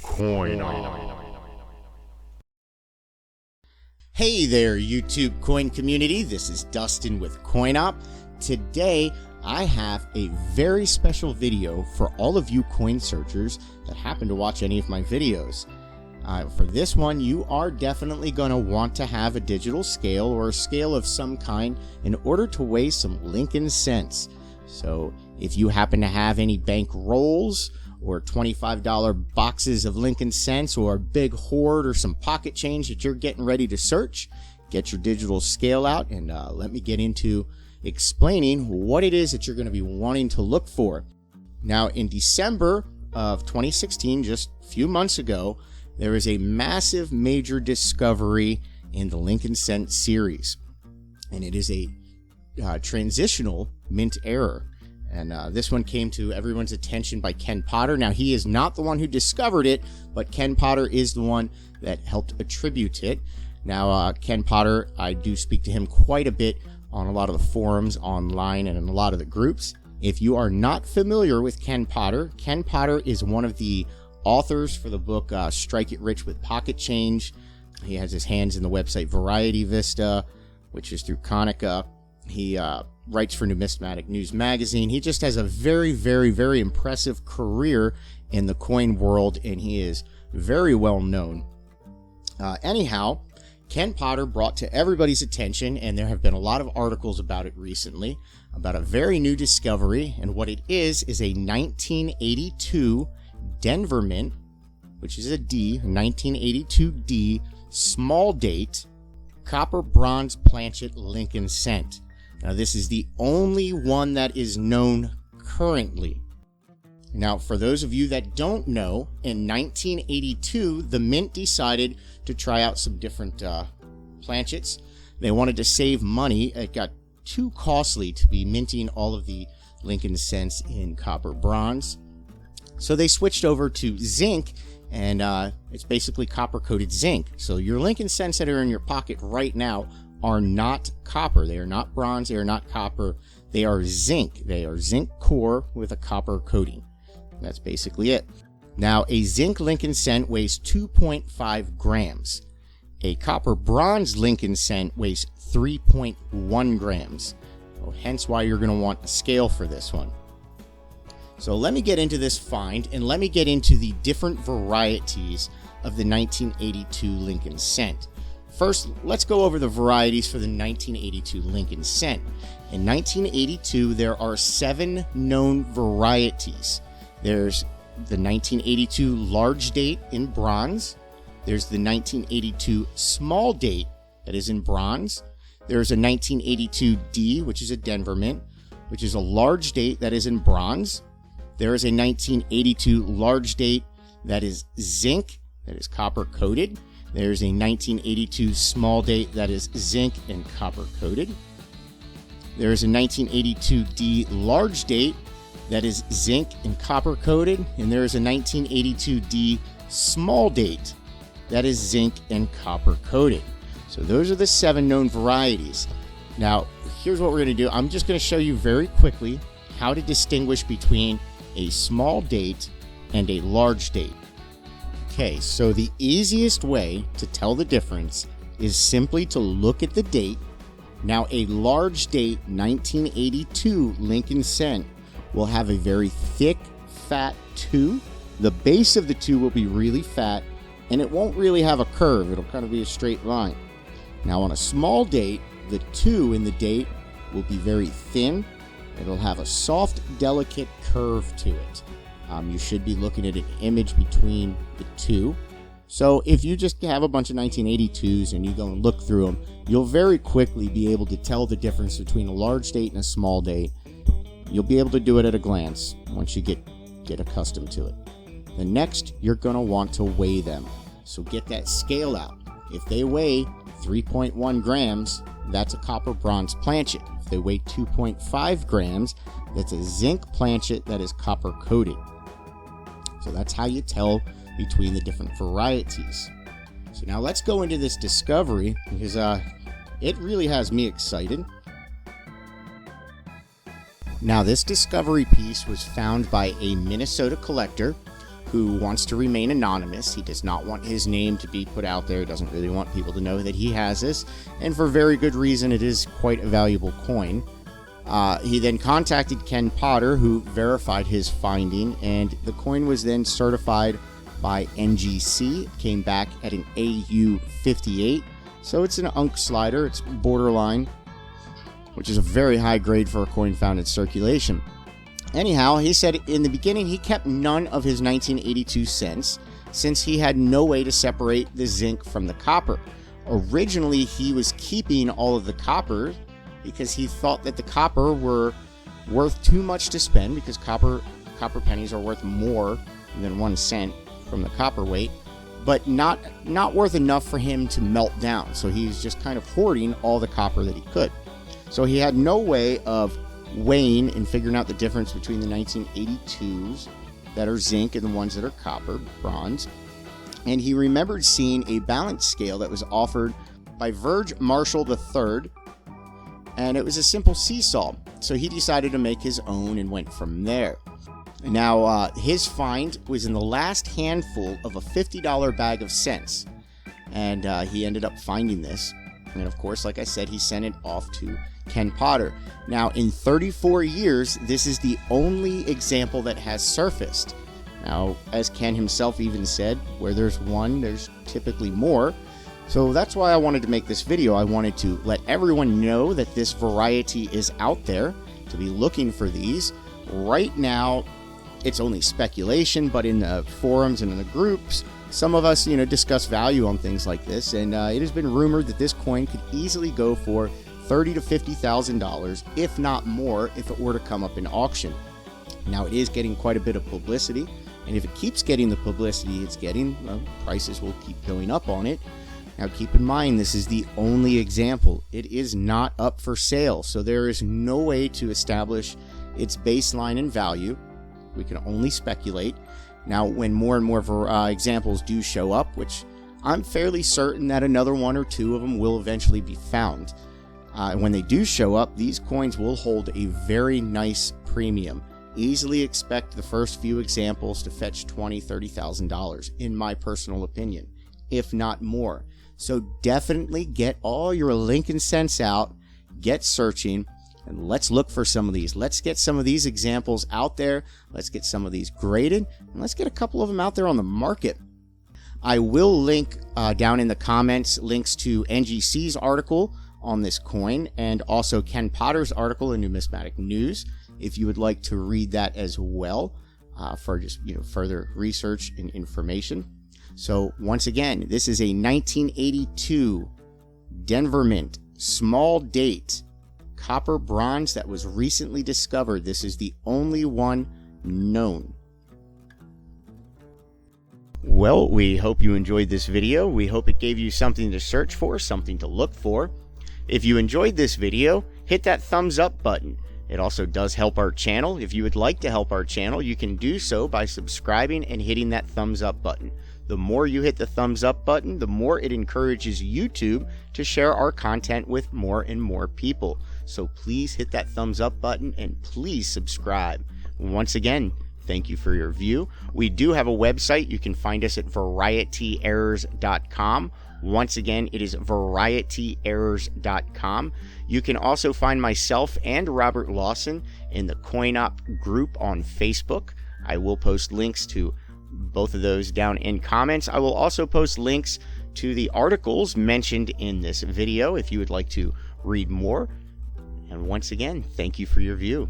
Coin. Hey there, YouTube coin community. This is Dustin with CoinOp. Today, I have a very special video for all of you coin searchers that happen to watch any of my videos. For this one, you are definitely going to want to have a digital scale or a scale of some kind in order to weigh some Lincoln cents. So if you happen to have any bank rolls or $25 boxes of Lincoln cents or a big hoard or some pocket change that you're getting ready to search, get your digital scale out and let me get into explaining what it is that you're going to be wanting to look for. Now, in December of 2016, just a few months ago, there is a massive major discovery in the Lincoln Cent series, and it is a transitional mint error. And this one came to everyone's attention by Ken Potter. Now, he is not the one who discovered it, but Ken Potter is the one that helped attribute it. Now, Ken Potter, I do speak to him quite a bit on a lot of the forums online and in a lot of the groups. If you are not familiar with Ken Potter is one of the authors for the book Strike It Rich with Pocket Change. He has his hands in the website Variety Vista, which is through Konica. He writes for Numismatic News Magazine. He just has a very, very, very impressive career in the coin world, and he is very well known. Anyhow, Ken Potter brought to everybody's attention, and there have been a lot of articles about it recently, about a very new discovery, and what it is a 1982 Denver Mint, which is a D, 1982 D, small date, copper bronze planchet Lincoln cent. Now, this is the only one that is known currently. Now, for those of you that don't know, in 1982, the Mint decided to try out some different planchets. They wanted to save money. It got too costly to be minting all of the Lincoln cents in copper bronze. So they switched over to zinc, and it's basically copper-coated zinc. So your Lincoln cents that are in your pocket right now are not copper. They are not bronze. They are not copper. They are zinc. They are zinc core with a copper coating. That's basically it. Now, a zinc Lincoln cent weighs 2.5 grams. A copper bronze Lincoln cent weighs 3.1 grams. So hence why you're going to want a scale for this one. So let me get into this find, and let me get into the different varieties of the 1982 Lincoln cent. First, let's go over the varieties for the 1982 Lincoln cent. In 1982, there are 7 known varieties. There's the 1982 large date in bronze. There's the 1982 small date that is in bronze. There's a 1982 D, which is a Denver Mint, which is a large date that is in bronze. There is a 1982 large date that is zinc, that is copper coated. There's a 1982 small date that is zinc and copper coated. There's a 1982 D large date that is zinc and copper coated. And there's a 1982 D small date that is zinc and copper coated. So those are the 7 known varieties. Now, here's what we're going to do. I'm just going to show you very quickly how to distinguish between a small date and a large date. Okay, so the easiest way to tell the difference is simply to look at the date. Now, a large date 1982 Lincoln cent will have a very thick, fat 2. The base of the 2 will be really fat, and it won't really have a curve. It'll kind of be a straight line. Now, on a small date, the 2 in the date will be very thin. It'll have a soft, delicate curve to it. You should be looking at an image between the 2. So if you just have a bunch of 1982s and you go and look through them, you'll very quickly be able to tell the difference between a large date and a small date. You'll be able to do it at a glance once you get accustomed to it. The next, you're going to want to weigh them. So get that scale out. If they weigh 3.1 grams, that's a copper bronze planchet. If they weigh 2.5 grams, that's a zinc planchet that is copper coated. So that's how you tell between the different varieties. So now let's go into this discovery, because it really has me excited. Now, this discovery piece was found by a Minnesota collector who wants to remain anonymous. He does not want his name to be put out there. He doesn't really want people to know that he has this, and for very good reason. It is quite a valuable coin. He then contacted Ken Potter, who verified his finding, and the coin was then certified by NGC. It came back at an AU58, so it's an Unk slider. It's borderline, which is a very high grade for a coin found in circulation. Anyhow, he said in the beginning he kept none of his 1982 cents since he had no way to separate the zinc from the copper. Originally, he was keeping all of the copper because he thought that the copper were worth too much to spend, because copper pennies are worth more than 1 cent from the copper weight, but not worth enough for him to melt down. So he's just kind of hoarding all the copper that he could. So he had no way of weighing and figuring out the difference between the 1982s that are zinc and the ones that are copper, bronze. And he remembered seeing a balance scale that was offered by Virg Marshall III, and it was a simple seesaw. So he decided to make his own and went from there. Now, his find was in the last handful of a $50 bag of cents, and he ended up finding this. And of course, like I said, he sent it off to Ken Potter. Now, in 34 years, this is the only example that has surfaced. Now, as Ken himself even said, where there's one, there's typically more. So that's why I wanted to make this video. I wanted to let everyone know that this variety is out there, to be looking for these. Right now, it's only speculation, but in the forums and in the groups, some of us, discuss value on things like this, and it has been rumored that this coin could easily go for $30,000 to $50,000, if not more, if it were to come up in auction. Now, it is getting quite a bit of publicity, and if it keeps getting the publicity it's getting, well, prices will keep going up on it. Now, keep in mind, this is the only example. It is not up for sale, so there is no way to establish its baseline and value. We can only speculate. Now, when more and more examples do show up, which I'm fairly certain that another one or two of them will eventually be found. And when they do show up, these coins will hold a very nice premium. Easily expect the first few examples to fetch $20,000, $30,000, in my personal opinion, if not more. So definitely get all your Lincoln cents out, get searching, and let's look for some of these. Let's get some of these examples out there. Let's get some of these graded, and let's get a couple of them out there on the market. I will link down in the comments links to NGC's article on this coin, and also Ken Potter's article in Numismatic News, if you would like to read that as well, for just further research and information. So once again, this is a 1982 Denver Mint, small date, copper bronze that was recently discovered. This is the only one known. Well, we hope you enjoyed this video. We hope it gave you something to search for, something to look for. If you enjoyed this video, hit that thumbs up button. It also does help our channel. If you would like to help our channel, you can do so by subscribing and hitting that thumbs up button. The more you hit the thumbs up button, the more it encourages YouTube to share our content with more and more people. So please hit that thumbs up button and please subscribe. Once again, thank you for your view. We do have a website. You can find us at VarietyErrors.com. Once again, it is VarietyErrors.com. You can also find myself and Robert Lawson in the CoinOp group on Facebook. I will post links to both of those down in comments. I will also post links to the articles mentioned in this video if you would like to read more. And once again, thank you for your view.